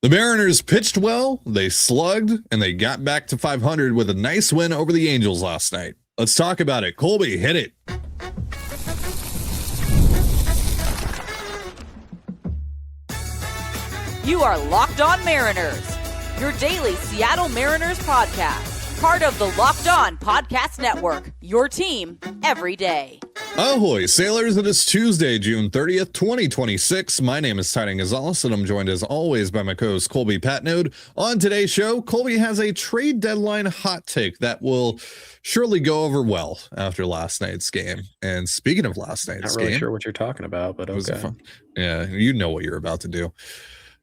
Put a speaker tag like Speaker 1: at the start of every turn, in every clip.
Speaker 1: The Mariners pitched well, they slugged, and they got back to 500 with a nice win over the Angels last night. Let's talk about it. Colby, hit it.
Speaker 2: You are Locked On Mariners, your daily Seattle Mariners podcast, part of the Locked On Podcast Network, your team every day.
Speaker 1: Ahoy, sailors. It is Tuesday, June 30th, 2026. My name is Titan Gonzalez, and I'm joined as always by my co-host Colby Patnode. On today's show, Colby has a trade deadline hot take that will surely go over well after last night's game. And speaking of last night's game,
Speaker 3: not really sure what you're talking about, but okay.
Speaker 1: Yeah, you know what you're about to do.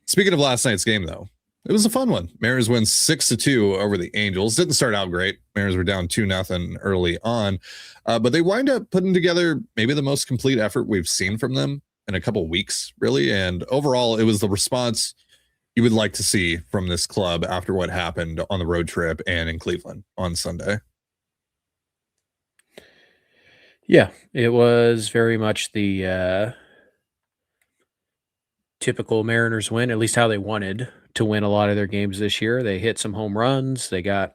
Speaker 1: Speaking of last night's game, though, it was a fun one. Mariners win 6-2 over the Angels. Didn't start out great. Mariners were down 2-0 early on, but they wind up putting together maybe the most complete effort we've seen from them in a couple weeks, really. And overall, it was the response you would like to see from this club after what happened on the road trip and in Cleveland on Sunday.
Speaker 3: Yeah, it was very much the typical Mariners win, at least how they wanted to win a lot of their games this year. They hit some home runs. They got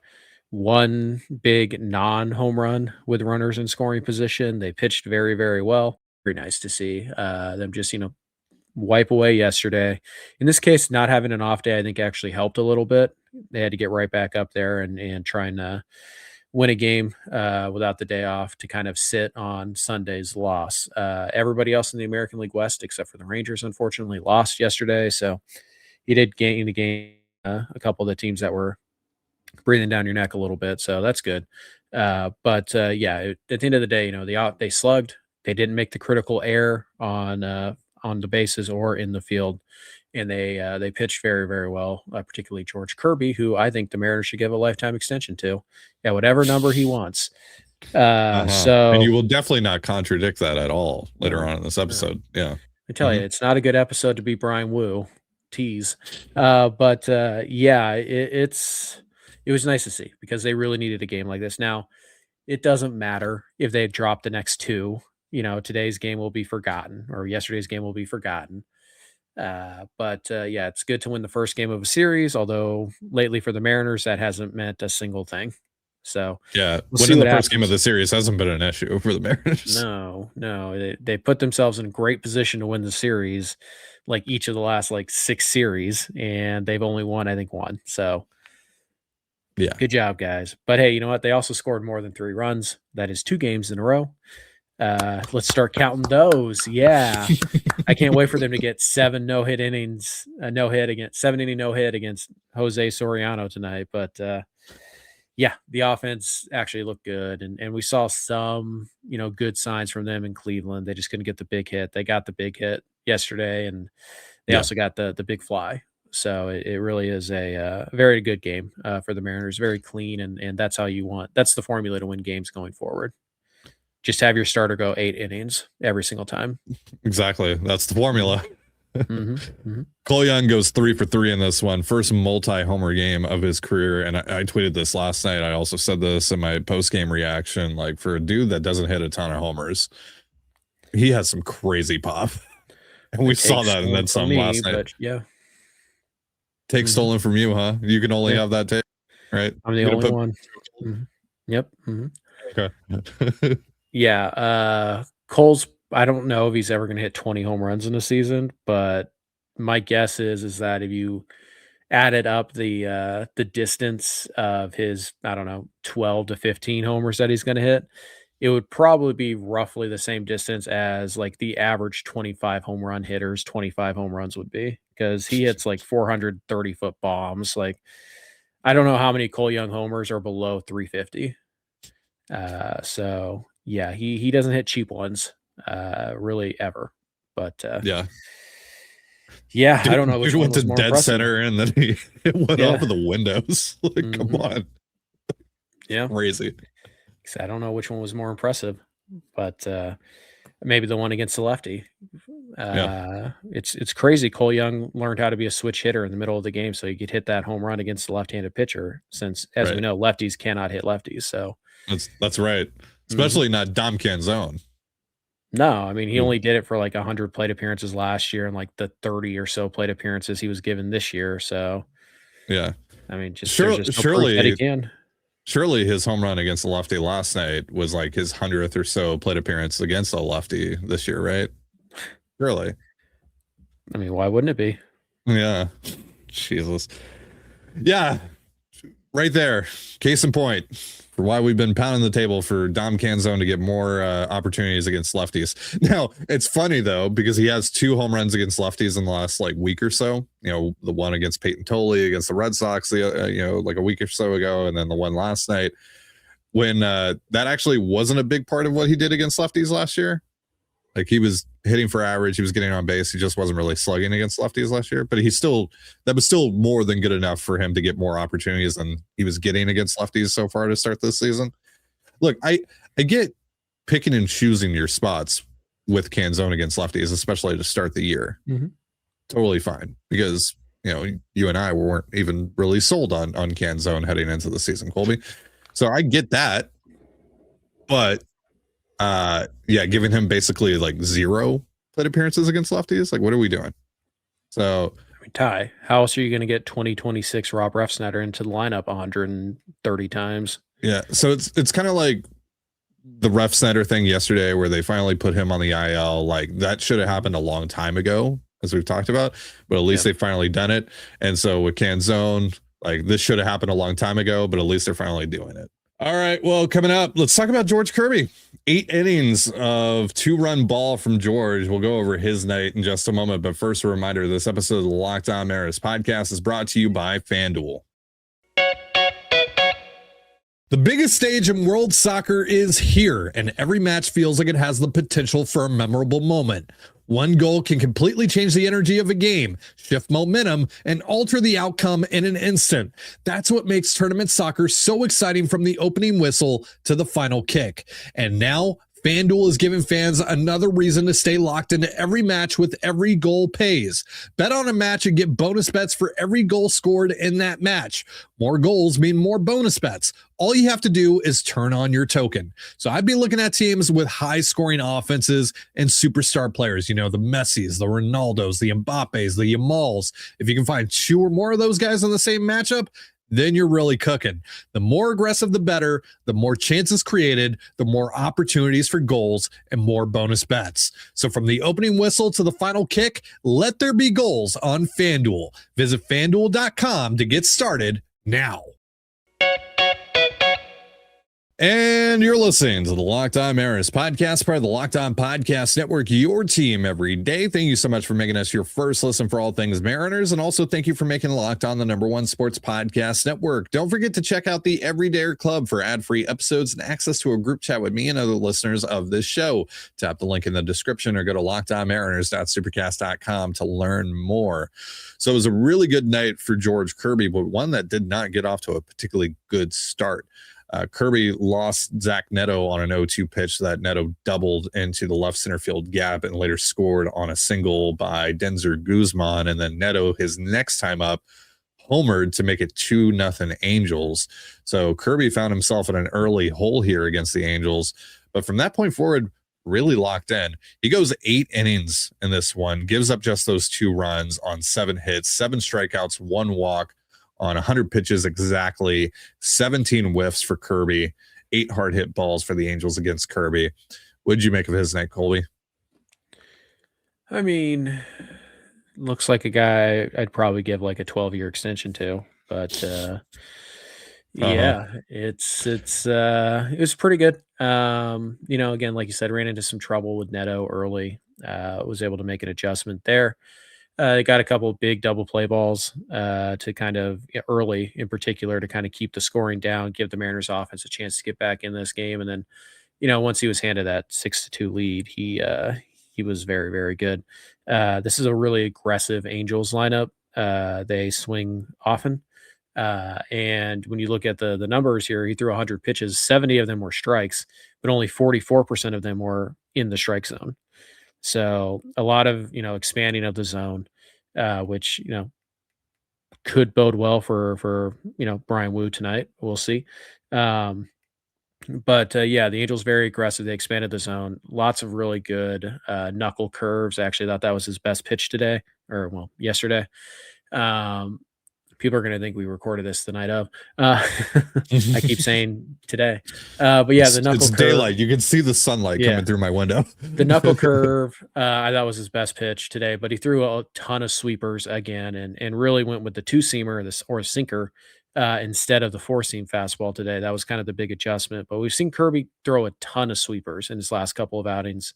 Speaker 3: one big non-home run with runners in scoring position. They pitched very, very well. Very nice to see them just, wipe away yesterday. In this case, not having an off day, I think actually helped a little bit. They had to get right back up there and try and win a game without the day off to kind of sit on Sunday's loss. Everybody else in the American League West, except for the Rangers, unfortunately, lost yesterday. So he did gain the game, a couple of the teams that were breathing down your neck a little bit. So that's good. At the end of the day, they slugged. They didn't make the critical error on the bases or in the field. And they pitched very, very well, particularly George Kirby, who I think the Mariners should give a lifetime extension to. Yeah, whatever number he wants.
Speaker 1: And you will definitely not contradict that at all later on in this episode. Yeah.
Speaker 3: I tell you, it's not a good episode to be Brian Wu. Tease. It was nice to see because they really needed a game like this. Now, it doesn't matter if they drop the next two. Today's game will be forgotten or yesterday's game will be forgotten. It's good to win the first game of a series, although lately for the Mariners, that hasn't meant a single thing. So
Speaker 1: yeah, winning the first game of the series hasn't been an issue for the Mariners.
Speaker 3: No, they put themselves in a great position to win the series, like each of the last 6 series, and they've only won, I think, one. So
Speaker 1: yeah,
Speaker 3: good job, guys. But hey, you know what? They also scored more than 3 runs. That is 2 games in a row. Let's start counting those. Yeah. I can't wait for them to get 7 no-hit innings, 7-inning no-hit against Jose Soriano tonight. But the offense actually looked good. And we saw some, good signs from them in Cleveland. They just couldn't get the big hit. They got the big hit yesterday, and they also got the big fly. So it really is a very good game for the Mariners. Very clean, and that's how you want. That's the formula to win games going forward. Just have your starter go 8 innings every single time.
Speaker 1: Exactly. That's the formula. Cole Young goes 3 for 3 in this one. First multi-homer game of his career. And I tweeted this last night. I also said this in my post-game reaction. For a dude that doesn't hit a ton of homers, he has some crazy pop. And we saw that and then some last night.
Speaker 3: Yeah.
Speaker 1: Take stolen from you, huh? You can only have that take, right?
Speaker 3: I'm the only one. Yep.
Speaker 1: Okay.
Speaker 3: Yeah, Cole's, I don't know if he's ever going to hit 20 home runs in a season, but my guess is that if you added up the distance of his, 12 to 15 homers that he's going to hit, it would probably be roughly the same distance as the average 25 home run hitters, 25 home runs would be, because he hits 430-foot bombs. I don't know how many Cole Young homers are below 350. Yeah, he doesn't hit cheap ones, really ever. But
Speaker 1: yeah,
Speaker 3: I don't know.
Speaker 1: He went to dead center and then he went off of the windows. Come on,
Speaker 3: yeah,
Speaker 1: crazy.
Speaker 3: I don't know which one was more impressive, but maybe the one against the lefty. It's crazy. Cole Young learned how to be a switch hitter in the middle of the game, so he could hit that home run against the left-handed pitcher. Since, as we know, lefties cannot hit lefties. So
Speaker 1: that's right. Especially not Dom Canzone.
Speaker 3: No, I mean, he only did it for like 100 plate appearances last year and like the 30 or so plate appearances he was given this year. So,
Speaker 1: Yeah.
Speaker 3: I mean, there's
Speaker 1: Sure,
Speaker 3: just no proof that he
Speaker 1: surely
Speaker 3: can.
Speaker 1: surely his home run against the lefty last night was like his 100th or so plate appearance against a lefty this year, right? Surely.
Speaker 3: I mean, why wouldn't it be?
Speaker 1: Yeah. Jesus. Yeah. Right there. Case in point for why we've been pounding the table for Dom Canzone to get more opportunities against lefties. Now, it's funny though, because he has 2 home runs against lefties in the last like week or so. You know, the one against Peyton Tolle against the Red Sox, like a week or so ago, and then the one last night when that actually wasn't a big part of what he did against lefties last year. Like he was hitting for average, he was getting on base, he just wasn't really slugging against lefties last year. But that was still more than good enough for him to get more opportunities than he was getting against lefties so far to start this season. Look, I get picking and choosing your spots with Canzone against lefties, especially to start the year.
Speaker 3: Mm-hmm.
Speaker 1: Totally fine, because you and I weren't even really sold on Canzone heading into the season, Colby. So I get that, but giving him basically like 0 plate appearances against lefties, like what are we doing? So
Speaker 3: I mean, Ty, how else are you going to get 2026 Rob Refsnyder into the lineup 130 times?
Speaker 1: Yeah, so it's kind of like the Refsnyder thing yesterday where they finally put him on the IL. Like that should have happened a long time ago, as we've talked about, but at least they've finally done it. And so with Canzone, like this should have happened a long time ago, but at least they're finally doing it. All right, well, coming up, let's talk about George Kirby. 8 innings of 2-run ball from George. We'll go over his night in just a moment. But first, a reminder, this episode of the Locked On Mariners podcast is brought to you by FanDuel. The biggest stage in world soccer is here, and every match feels like it has the potential for a memorable moment. One goal can completely change the energy of a game, shift momentum, and alter the outcome in an instant. That's what makes tournament soccer so exciting, from the opening whistle to the final kick. And now, FanDuel is giving fans another reason to stay locked into every match with every goal pays. Bet on a match and get bonus bets for every goal scored in that match. More goals mean more bonus bets. All you have to do is turn on your token. So I'd be looking at teams with high scoring offenses and superstar players, the Messis, the Ronaldos, the Mbappes, the Yamals. If you can find 2 or more of those guys in the same matchup, then you're really cooking. The more aggressive, the better. The more chances created, the more opportunities for goals and more bonus bets. So from the opening whistle to the final kick, let there be goals on FanDuel. Visit FanDuel.com to get started now. And you're listening to the Locked On Mariners podcast, part of the Locked On Podcast Network, your team every day. Thank you so much for making us your first listen for all things Mariners. And also thank you for making Locked On the #1 sports podcast network. Don't forget to check out the Everydayer Club for ad-free episodes and access to a group chat with me and other listeners of this show. Tap the link in the description or go to lockedonmariners.supercast.com to learn more. So it was a really good night for George Kirby, but one that did not get off to a particularly good start. Kirby lost Zach Neto on an 0-2 pitch that Neto doubled into the left center field gap and later scored on a single by Denzer Guzman. And then Neto, his next time up, homered to make it 2-0 Angels. So Kirby found himself in an early hole here against the Angels. But from that point forward, really locked in. He goes 8 innings in this one, gives up just those 2 runs on 7 hits, 7 strikeouts, 1 walk, on 100 pitches exactly, 17 whiffs for Kirby, 8 hard hit balls for the Angels against Kirby. What did you make of his night, Colby?
Speaker 3: I mean, looks like a guy I'd probably give like a 12-year extension to, but yeah, it was pretty good. Again, like you said, ran into some trouble with Neto early. Was able to make an adjustment there. They got a couple of big double play balls to kind of early in particular to kind of keep the scoring down, give the Mariners offense a chance to get back in this game. And then, once he was handed that 6-2 lead, he was very, very good. This is a really aggressive Angels lineup. They swing often. And when you look at the numbers here, he threw 100 pitches, 70 of them were strikes, but only 44% of them were in the strike zone. So a lot of, expanding of the zone, which, could bode well for Brian Wu tonight. We'll see. But yeah, the Angels very aggressive. They expanded the zone. Lots of really good knuckle curves. Actually, thought that was his best pitch today, or well, yesterday. Um, People are going to think we recorded this the night of. I keep saying today, but yeah, the knuckle
Speaker 1: It's
Speaker 3: curve.
Speaker 1: daylight. You can see the sunlight coming through my window.
Speaker 3: The knuckle curve, I thought was his best pitch today, but he threw a ton of sweepers again, and really went with the two seamer or sinker instead of the four seam fastball today. That was kind of the big adjustment. But we've seen Kirby throw a ton of sweepers in his last couple of outings.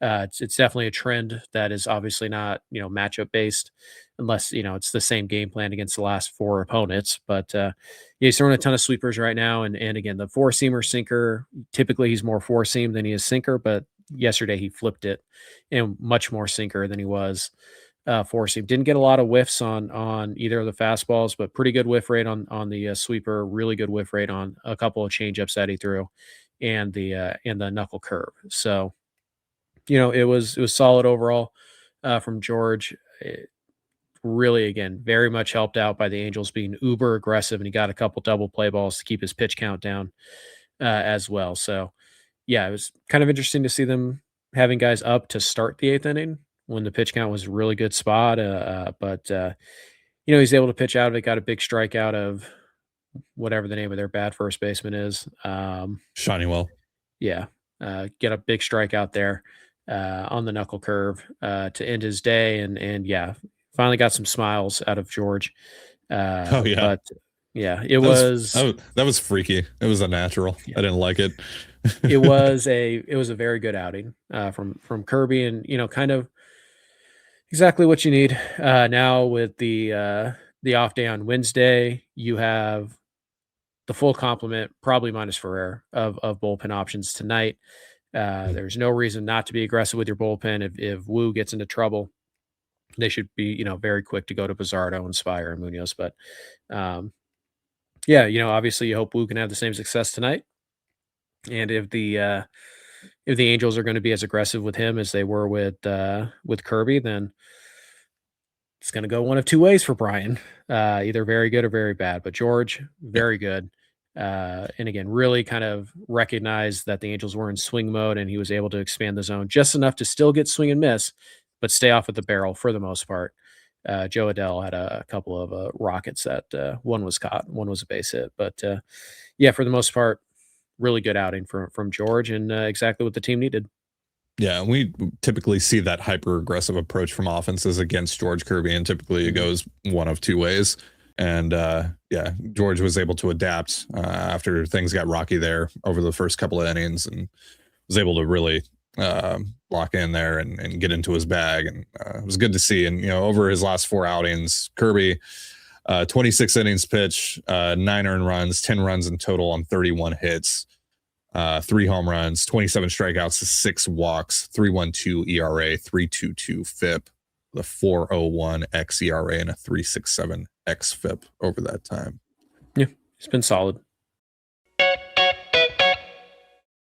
Speaker 3: It's definitely a trend that is obviously not matchup based, unless it's the same game plan against the last four opponents. But yeah, he's throwing a ton of sweepers right now, and again the four seamer sinker. Typically, he's more four seam than he is sinker, but yesterday he flipped it and much more sinker than he was four seam. Didn't get a lot of whiffs on either of the fastballs, but pretty good whiff rate on the sweeper. Really good whiff rate on a couple of changeups that he threw, and the knuckle curve. So it was solid overall from George. It really, again, very much helped out by the Angels being uber aggressive, and he got a couple double play balls to keep his pitch count down as well. So, yeah, it was kind of interesting to see them having guys up to start the eighth inning when the pitch count was a really good spot. But he's able to pitch out of it, got a big strikeout of whatever the name of their bad first baseman is.
Speaker 1: Shineywell.
Speaker 3: Yeah, get a big strikeout there on the knuckle curve to end his day, and yeah, finally got some smiles out of George. But yeah, that
Speaker 1: was freaky. It was unnatural. Yeah. I didn't like it.
Speaker 3: it was a very good outing from Kirby, and kind of exactly what you need now with the off day on Wednesday. You have the full complement, probably minus Ferrer, of bullpen options tonight. There's no reason not to be aggressive with your bullpen. If Wu gets into trouble, they should be, very quick to go to Bizardo and Spire and Munoz. But yeah, obviously you hope Wu can have the same success tonight. And if the Angels are going to be as aggressive with him as they were with Kirby, then it's going to go one of two ways for Brian, either very good or very bad. But George, very good. And again, really kind of recognized that the Angels were in swing mode, and he was able to expand the zone just enough to still get swing and miss, but stay off at the barrel for the most part. Joe Adele had a couple of rockets that one was caught, one was a base hit. But yeah, for the most part, really good outing from George, and exactly what the team needed.
Speaker 1: Yeah, we typically see that hyper aggressive approach from offenses against George Kirby, and typically it goes one of two ways. And yeah, George was able to adapt after things got rocky there over the first couple of innings, and was able to really lock in there and get into his bag. And it was good to see. And over his last four outings, Kirby 26 innings pitch, 9 earned runs, 10 runs in total on 31 hits. 3 home runs, 27 strikeouts, 6 walks, 3.12 ERA, 3.22 FIP, the 4.01 xERA, and a 3.67 xFIP over that time.
Speaker 3: Yeah, it's been solid.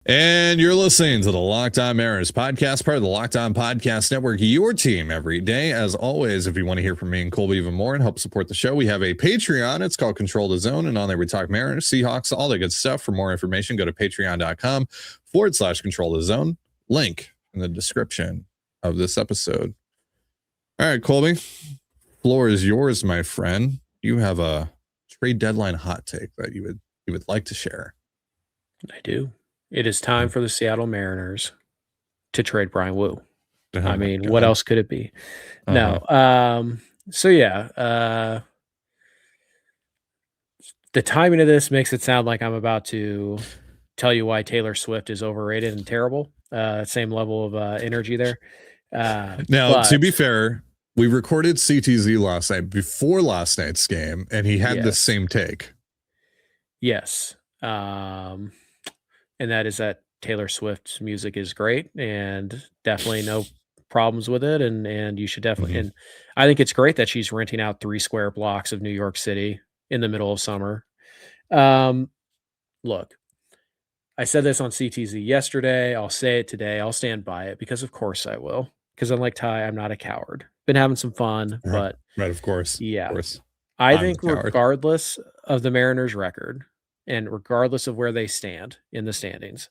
Speaker 1: And you're listening to the Locked On Mariners podcast, part of the Locked On Podcast Network, your team every day. As always, if you want to hear from me and Colby even more and help support the show, we have a Patreon. It's called Control the Zone, and on there we talk Mariners, Seahawks, all that good stuff. For more information, go to patreon.com/Control the Zone. Link in the description of this episode. All right, Colby, floor is yours, my friend. You have a trade deadline hot take that you would like to share.
Speaker 3: I do. It is time for the Seattle Mariners to trade Brian Wu.
Speaker 1: Oh,
Speaker 3: I mean, what else could it be? No. So yeah, the timing of this makes it sound like I'm about to tell you why Taylor Swift is overrated and terrible. Same level of energy there.
Speaker 1: Now, to be fair, we recorded CTZ last night before last night's game, and he had the same take.
Speaker 3: Yes. And that is that Taylor Swift's music is great, and definitely no problems with it. And you should definitely, and I think it's great that she's renting out 3 square blocks of New York City in the middle of summer. Look, I said this on CTZ yesterday. I'll say it today. I'll stand by it because of course I will. Because unlike Ty, I'm not a coward. Been having some fun, but
Speaker 1: right, of course.
Speaker 3: Yeah.
Speaker 1: Of course.
Speaker 3: I think regardless of the Mariners record, and regardless of where they stand in the standings,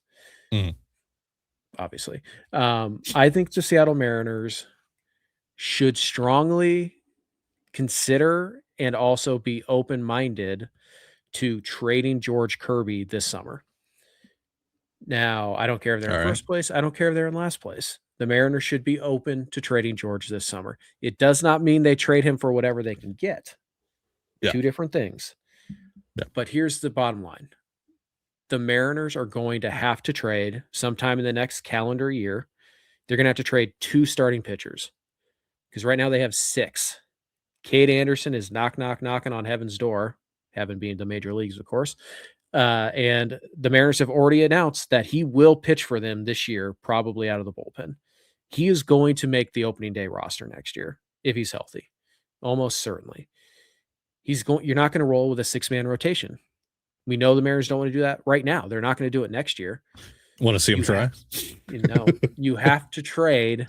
Speaker 3: obviously, I think the Seattle Mariners should strongly consider and also be open-minded to trading George Kirby this summer. Now, I don't care if they're in first place. I don't care if they're in last place. The Mariners should be open to trading George this summer. It does not mean they trade him for whatever they can get.
Speaker 1: Yeah.
Speaker 3: Two different things.
Speaker 1: Yeah.
Speaker 3: But here's the bottom line. The Mariners are going to have to trade sometime in the next calendar year. They're going to have to trade 2 starting pitchers because right now they have 6. Cade Anderson is knocking on heaven's door, heaven being the major leagues, of course. And the Mariners have already announced that he will pitch for them this year, probably out of the bullpen. He is going to make the opening day roster next year if he's healthy, almost certainly. You're not going to roll with a 6-man rotation. We know the Mariners don't want to do that right now. They're not going to do it next year.
Speaker 1: Want to see him try?
Speaker 3: No, you have to trade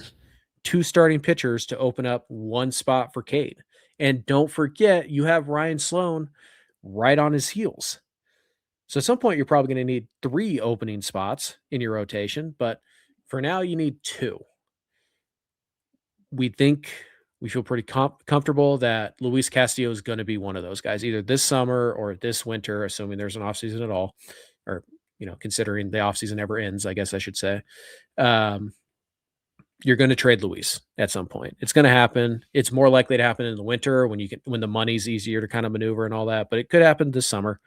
Speaker 3: 2 starting pitchers to open up 1 spot for Cade. And don't forget, you have Ryan Sloan right on his heels. So at some point, you're probably going to need 3 opening spots in your rotation. But for now, you need 2. We feel pretty comfortable that Luis Castillo is going to be one of those guys, either this summer or this winter, assuming there's an offseason at all, or, considering the offseason never ends, I guess I should say. You're going to trade Luis at some point. It's going to happen. It's more likely to happen in the winter when the money's easier to kind of maneuver and all that, but it could happen this summer.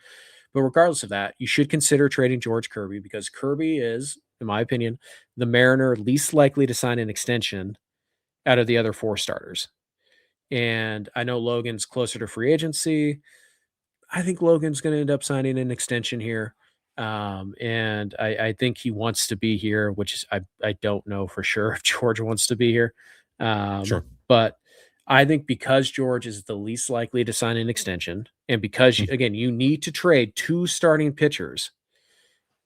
Speaker 3: But regardless of that, you should consider trading George Kirby because Kirby is, in my opinion, the Mariner least likely to sign an extension out of the other 4 starters. And I know Logan's closer to free agency. I think Logan's going to end up signing an extension here. And I think he wants to be here, which is, I don't know for sure if George wants to be here.
Speaker 1: Sure.
Speaker 3: But I think because George is the least likely to sign an extension, and because again, you need to trade 2 starting pitchers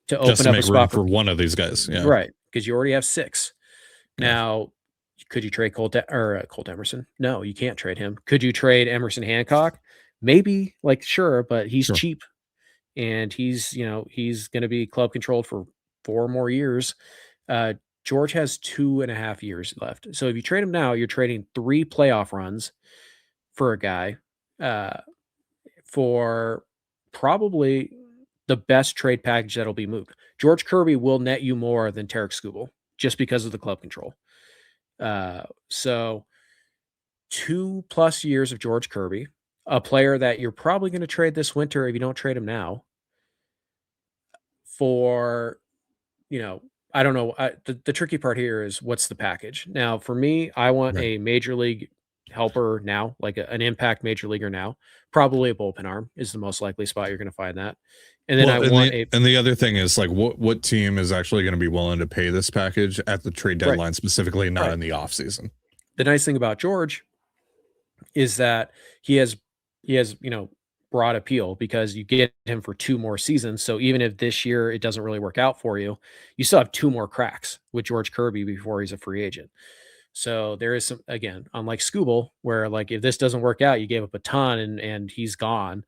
Speaker 3: to open up a spot
Speaker 1: for one of these guys. Yeah.
Speaker 3: Right. Because you already have 6. Yeah. Now, could you trade Colt Emerson? No, you can't trade him. Could you trade Emerson Hancock? Maybe, sure, but he's cheap. And he's going to be club controlled for 4 more years. George has 2.5 years left. So if you trade him now, you're trading 3 playoff runs for a guy for probably the best trade package that'll be moved. George Kirby will net you more than Tarek Skubal just because of the club control. So 2+ years of George Kirby, a player that you're probably going to trade this winter if you don't trade him now. For, I don't know. The tricky part here is what's the package. Now, for me, I want a major league helper now, like an impact major leaguer now. Probably a bullpen arm is the most likely spot you're going to find that. And then
Speaker 1: and the other thing is what team is actually going to be willing to pay this package at the trade deadline, specifically not in the offseason.
Speaker 3: The nice thing about George is that he has broad appeal because you get him for 2 more seasons. So even if this year it doesn't really work out for you, you still have 2 more cracks with George Kirby before he's a free agent. So there is some, again, unlike Skubal, where if this doesn't work out, you gave up a ton and he's gone.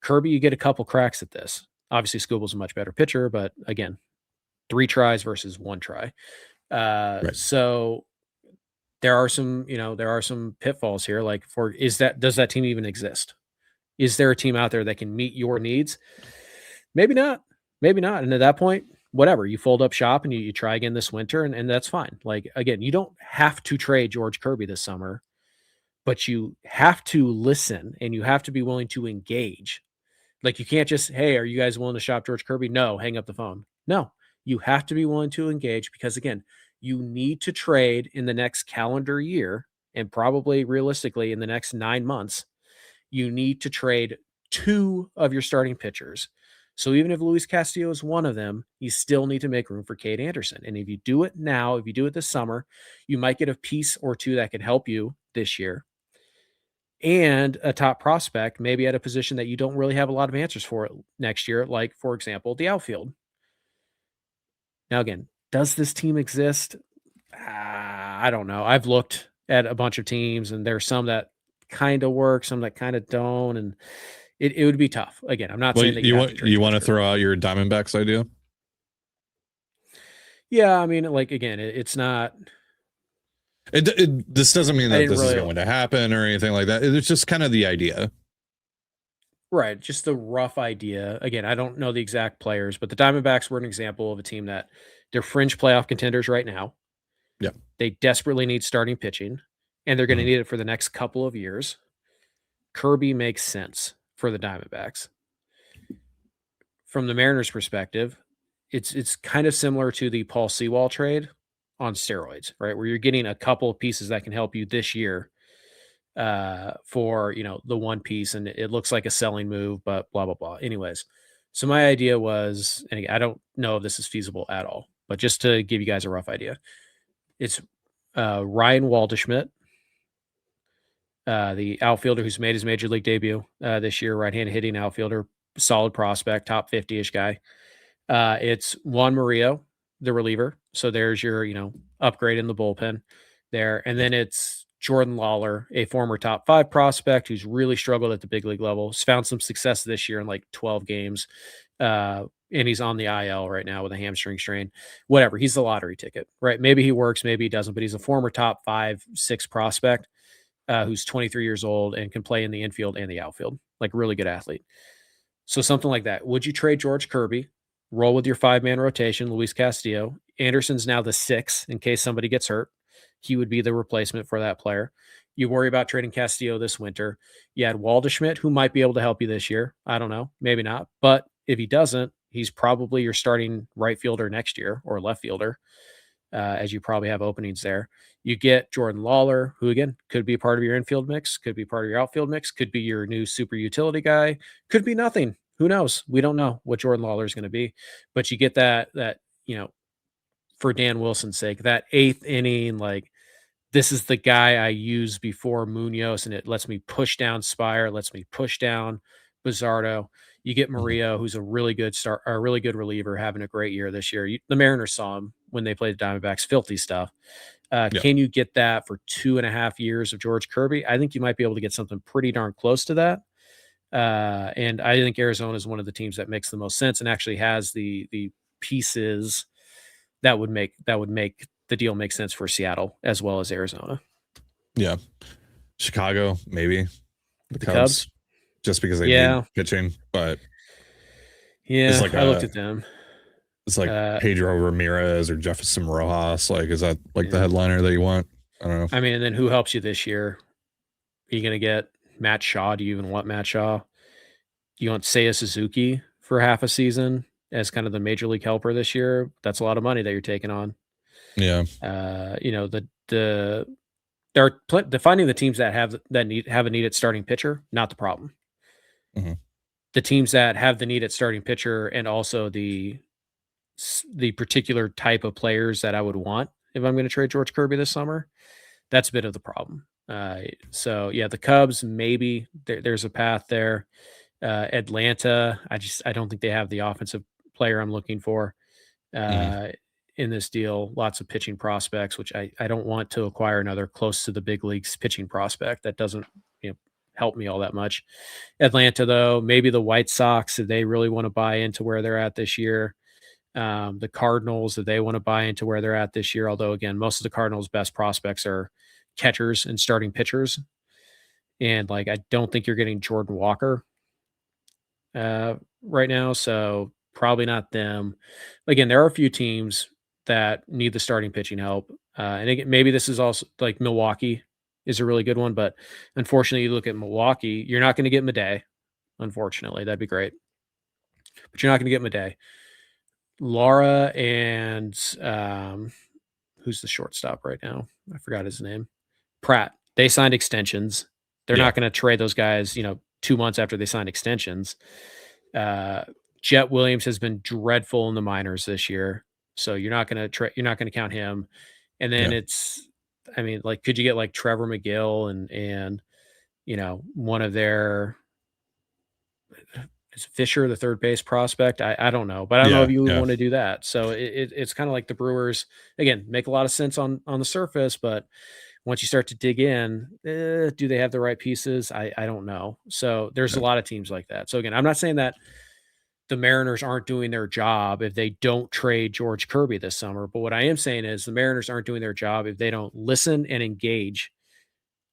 Speaker 3: Kirby, you get a couple cracks at this. Obviously, Skubal's a much better pitcher, but again, 3 tries versus 1 try. So there are some pitfalls here. Does that team even exist? Is there a team out there that can meet your needs? Maybe not. And at that point, whatever, you fold up shop and you try again this winter and that's fine. Again, you don't have to trade George Kirby this summer, but you have to listen and you have to be willing to engage. You can't just, hey, are you guys willing to shop George Kirby? No, hang up the phone. No, you have to be willing to engage because again, you need to trade in the next calendar year and probably realistically in the next 9 months. You need to trade 2 of your starting pitchers. So even if Luis Castillo is one of them, you still need to make room for Cade Anderson. And if you do it now, if you do it this summer, you might get a piece or 2 that can help you this year. And a top prospect, maybe at a position that you don't really have a lot of answers for next year, like, for example, the outfield. Now, again, does this team exist? I don't know. I've looked at a bunch of teams, and there's some that kind of work, some that kind of don't, and it would be tough. Again, I'm not
Speaker 1: Well,
Speaker 3: saying that
Speaker 1: you
Speaker 3: have to
Speaker 1: want
Speaker 3: trade George Kirby.
Speaker 1: throw out your Diamondbacks idea?
Speaker 3: Yeah, I mean, like again, it's not.
Speaker 1: This doesn't mean
Speaker 3: I
Speaker 1: that
Speaker 3: didn't
Speaker 1: this is
Speaker 3: really
Speaker 1: going to happen or anything like that. It's just kind of the idea.
Speaker 3: Right, just the rough idea. Again, I don't know the exact players, but the Diamondbacks were an example of a team that they're fringe playoff contenders right now.
Speaker 1: Yeah.
Speaker 3: They desperately need starting pitching, and they're going to
Speaker 1: Mhm.
Speaker 3: need it for the next couple of years. Kirby makes sense for the Diamondbacks. From the Mariners' perspective, it's kind of similar to the Paul Sewall trade on steroids, right? Where you're getting a couple of pieces that can help you this year for the one piece, and it looks like a selling move, but blah blah blah. Anyways, so my idea was, and again, I don't know if this is feasible at all, but just to give you guys a rough idea, it's Ryan Waldschmidt, the outfielder who's made his major league debut this year, right-handed hitting outfielder, solid prospect, top 50-ish guy. It's Juan Murillo, the reliever. So there's your, upgrade in the bullpen there. And then it's Jordan Lawler, a former top 5 prospect who's really struggled at the big league level. He's found some success this year in like 12 games. And he's on the IL right now with a hamstring strain. Whatever. He's the lottery ticket, right? Maybe he works, maybe he doesn't, but he's a former top 5, 6 prospect who's 23 years old and can play in the infield and the outfield, like really good athlete. So something like that. Would you trade George Kirby? Roll with your 5-man rotation, Luis Castillo. Anderson's now the 6 in case somebody gets hurt. He would be the replacement for that player. You worry about trading Castillo this winter. You had Waldschmidt, who might be able to help you this year. I don't know. Maybe not. But if he doesn't, he's probably your starting right fielder next year or left fielder, as you probably have openings there. You get Jordan Lawler, who again could be part of your infield mix, could be part of your outfield mix, could be your new super utility guy, could be nothing. Who knows? We don't know what Jordan Lawler is going to be, but you get that for Dan Wilson's sake, that 8th inning, like this is the guy I used before Munoz, and it lets me push down Spire, lets me push down Bizzardo. You get Murillo, who's a really good reliever, having a great year this year. The Mariners saw him when they played the Diamondbacks, filthy stuff. Can you get that for 2.5 years of George Kirby? I think you might be able to get something pretty darn close to that. And I think Arizona is one of the teams that makes the most sense and actually has the pieces that would make the deal make sense for Seattle as well as Arizona.
Speaker 1: Yeah. Chicago, maybe.
Speaker 3: The Cubs?
Speaker 1: Just because they need pitching, but
Speaker 3: yeah, like I looked at them.
Speaker 1: It's like Pedro Ramirez or Jefferson Rojas. Like, is that like the headliner that you want? I don't know.
Speaker 3: I mean, and then who helps you this year? Are you going to get Matt Shaw? Do you even want Matt Shaw? You want Seiya Suzuki for half a season as kind of the major league helper this year? That's a lot of money that you're taking on.
Speaker 1: Yeah.
Speaker 3: They're defining the teams that have a needed starting pitcher, not the problem.
Speaker 1: Mm-hmm.
Speaker 3: The teams that have the need at starting pitcher and also the particular type of players that I would want if I'm going to trade George Kirby this summer, that's a bit of the problem. So yeah, the Cubs, maybe there's a path there. Atlanta, I don't think they have the offensive player I'm looking for in this deal. Lots of pitching prospects, which I don't want to acquire another close to the big leagues pitching prospect. That doesn't help me all that much. Atlanta, though, maybe the White Sox, if they really want to buy into where they're at this year. The Cardinals, if they want to buy into where they're at this year, although again, most of the Cardinals' best prospects are catchers and starting pitchers. And like, I don't think you're getting Jordan Walker right now. So probably not them. Again, there are a few teams that need the starting pitching help. And again, maybe this is also like Milwaukee is a really good one, but unfortunately you look at Milwaukee, you're not going to get Madej. Unfortunately, that'd be great, but you're not going to get Madej. Lara and who's the shortstop right now? I forgot his name. Pratt. They signed extensions. They're not going to trade those guys, 2 months after they signed extensions. Jet Williams has been dreadful in the minors this year, so you're not going to count him. And then could you get like Trevor McGill and one of their is Fisher, the third base prospect? I don't know, but I don't know if you would want to do that. So it's kind of like the Brewers, again, make a lot of sense on the surface, but once you start to dig in, do they have the right pieces? I don't know. So there's a lot of teams like that. So again, I'm not saying that the Mariners aren't doing their job if they don't trade George Kirby this summer. But what I am saying is the Mariners aren't doing their job if they don't listen and engage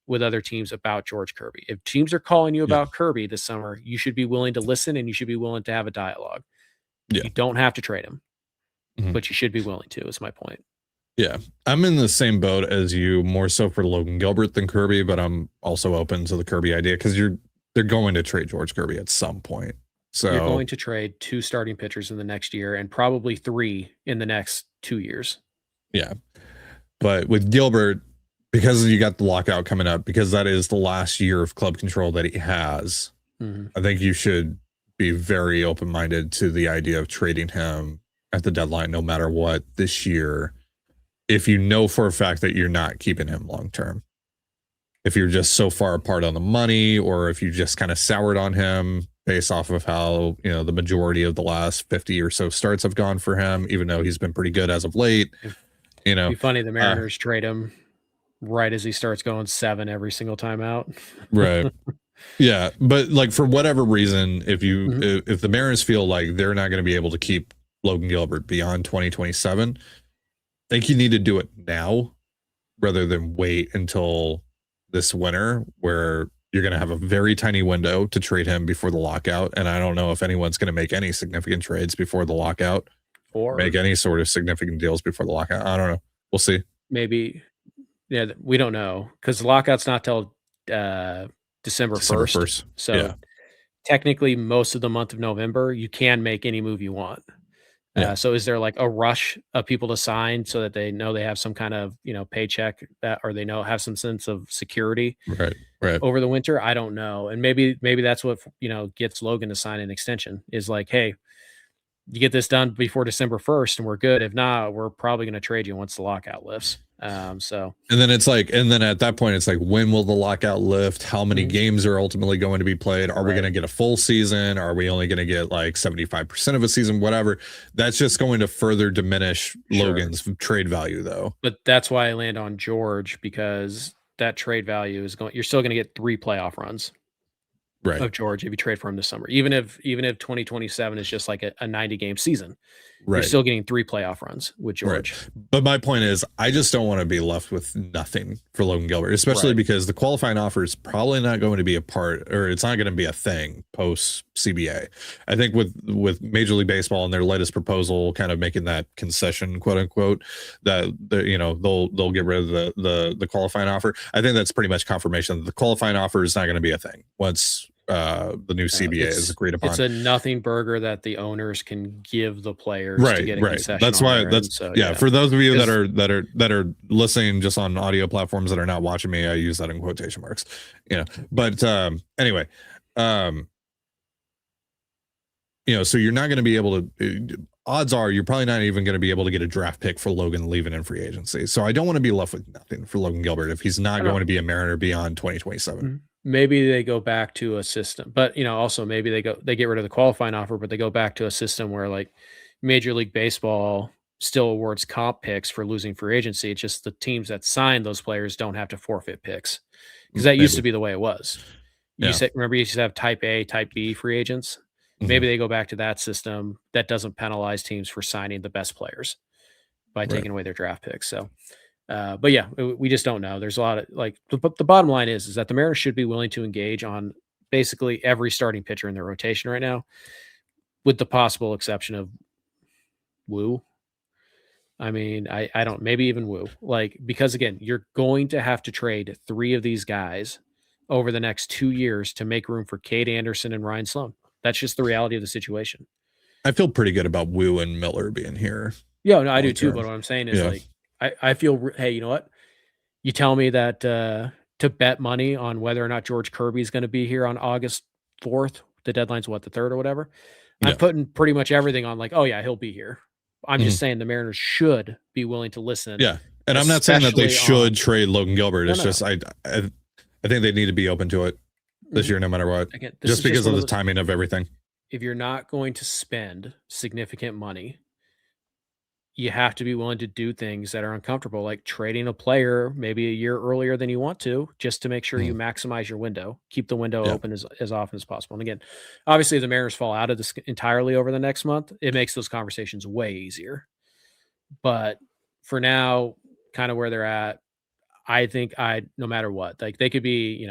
Speaker 3: with other teams about George Kirby. If teams are calling you about Kirby this summer, you should be willing to listen and you should be willing to have a dialogue.
Speaker 1: Yeah.
Speaker 3: You don't have to trade him, but you should be willing to, is my point.
Speaker 1: Yeah. I'm in the same boat as you, more so for Logan Gilbert than Kirby, but I'm also open to the Kirby idea because they're going to trade George Kirby at some point. So
Speaker 3: you're going to trade 2 starting pitchers in the next year and probably 3 in the next 2 years.
Speaker 1: Yeah. But with Gilbert, because you got the lockout coming up, because that is the last year of club control that he has, I think you should be very open-minded to the idea of trading him at the deadline, no matter what, this year, if you know for a fact that you're not keeping him long-term. If you're just so far apart on the money, or if you just kind of soured on him based off of how, the majority of the last 50 or so starts have gone for him, even though he's been pretty good as of late.
Speaker 3: It'd be funny the Mariners trade him right as he starts going 7 every single time out.
Speaker 1: Right. Yeah. But like, for whatever reason, if the Mariners feel like they're not going to be able to keep Logan Gilbert beyond 2027, I think you need to do it now rather than wait until this winter, where you're going to have a very tiny window to trade him before the lockout. And I don't know if anyone's going to make any significant trades before the lockout or make any sort of significant deals before the lockout. I don't know. We'll see.
Speaker 3: Maybe. Yeah, we don't know because the lockout's not till December 1st. So technically most of the month of November, you can make any move you want. So is there like a rush of people to sign so that they know they have some kind of, paycheck or they have some sense of security
Speaker 1: right
Speaker 3: over the winter? I don't know. And maybe that's what, gets Logan to sign an extension is like, hey, you get this done before December 1st and we're good. If not, we're probably going to trade you once the lockout lifts. And
Speaker 1: then at that point, it's like, when will the lockout lift? How many games are ultimately going to be played? Are we going to get a full season? Are we only going to get like 75% of a season? Whatever. That's just going to further diminish Logan's trade value, though.
Speaker 3: But that's why I land on George, because that trade value is you're still going to get 3 playoff runs of George if you trade for him this summer. Even if 2027 is just like a 90-game season, you're still getting 3 playoff runs with George.
Speaker 1: But my point is, I just don't want to be left with nothing for Logan Gilbert, especially because the qualifying offer is probably not going to be a part, or it's not going to be a thing post CBA. I think with Major League Baseball and their latest proposal, kind of making that concession, quote unquote, that they'll get rid of the qualifying offer. I think that's pretty much confirmation that the qualifying offer is not going to be a thing once the new CBA is agreed upon.
Speaker 3: It's a nothing burger that the owners can give the players to get a concession.
Speaker 1: That's why for those of you that are listening just on audio platforms that are not watching me, I use that in quotation marks. But anyway, so you're not going to be able to. Odds are you're probably not even going to be able to get a draft pick for Logan leaving in free agency. So I don't want to be left with nothing for Logan Gilbert if he's not going to be a Mariner beyond 2027.
Speaker 3: Maybe they go back to a system, but also maybe they get rid of the qualifying offer, but they go back to a system where like Major League Baseball still awards comp picks for losing free agency. It's just the teams that sign those players don't have to forfeit picks, because that used to be the way it was. Remember you used to have type A, type B free agents. Maybe they go back to that system that doesn't penalize teams for signing the best players by taking away their draft picks. So, but yeah, we just don't know. There's a lot of but the bottom line is that the Mariners should be willing to engage on basically every starting pitcher in their rotation right now, with the possible exception of Wu. I mean, I don't, maybe even Wu, because again, you're going to have to trade 3 of these guys over the next 2 years to make room for Cade Anderson and Ryan Sloan. That's just the reality of the situation. I
Speaker 1: feel pretty good about Wu and Miller being here.
Speaker 3: Yeah, no, I do too. But what I'm saying is I feel, hey, you know what? You tell me that to bet money on whether or not George Kirby is going to be here on August 4th, the deadline's the 3rd or whatever. I'm putting pretty much everything on he'll be here. I'm just saying the Mariners should be willing to listen.
Speaker 1: Yeah. And I'm not saying that they should trade Logan Gilbert. It's just, I think they need to be open to it this year, no matter what, just because of the timing of everything.
Speaker 3: If you're not going to spend significant money, you have to be willing to do things that are uncomfortable, like trading a player maybe a year earlier than you want to, just to make sure you maximize your window, keep the window open as often as possible. And again, obviously, if the Mariners fall out of this entirely over the next month, it makes those conversations way easier. But for now, kind of where they're at, I think no matter what, like they could be,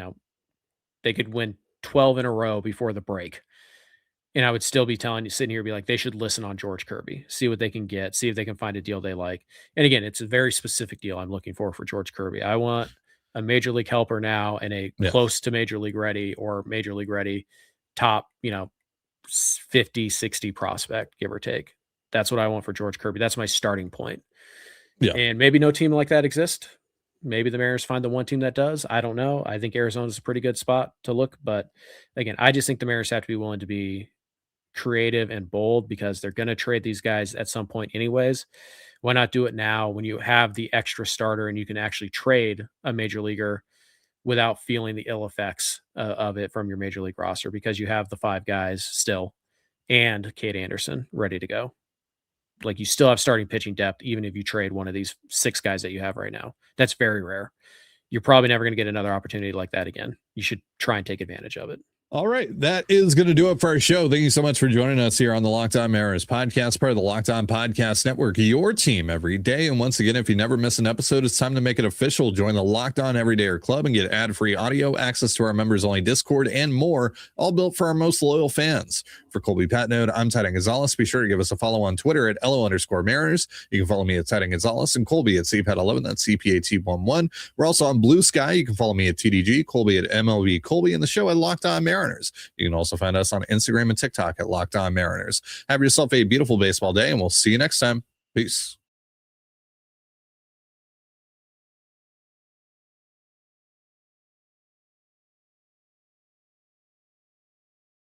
Speaker 3: they could win 12 in a row before the break. And I would still be telling you, sitting here, be like, they should listen on George Kirby, see what they can get, see if they can find a deal they like. And again, it's a very specific deal I'm looking for George Kirby. I want a major league helper now and a close to major league ready or major league ready top, 50, 60 prospect, give or take. That's what I want for George Kirby. That's my starting point. Yeah. And maybe no team like that exists. Maybe the Mariners find the one team that does. I don't know. I think Arizona's a pretty good spot to look. But again, I just think the Mariners have to be willing to be creative and bold because they're going to trade these guys at some point anyways. Why not do it now when you have the extra starter and you can actually trade a major leaguer without feeling the ill effects of it from your major league roster, because you have the 5 guys still and Kate Anderson ready to go. Like, you still have starting pitching depth, even if you trade one of these 6 guys that you have right now. That's very rare. You're probably never going to get another opportunity like that again. You should try and take advantage of it.
Speaker 1: All right, that is going to do it for our show. Thank you so much for joining us here on the Locked On Mariners podcast, part of the Locked On Podcast Network, your team every day. And once again, if you never miss an episode, it's time to make it official. Join the Locked On Everydayer Club and get ad-free audio, access to our members-only Discord, and more, all built for our most loyal fans. For Colby Patnode, I'm Titan Gonzalez. Be sure to give us a follow on Twitter at @LO_Mariners. You can follow me at Titan Gonzalez and Colby at CPAT11. That's CPAT11. We're also on Blue Sky. You can follow me at TDG, Colby at MLB Colby, and the show at Locked On Mariners. You can also find us on Instagram and TikTok at Locked On Mariners. Have yourself a beautiful baseball day, and we'll see you next time. Peace.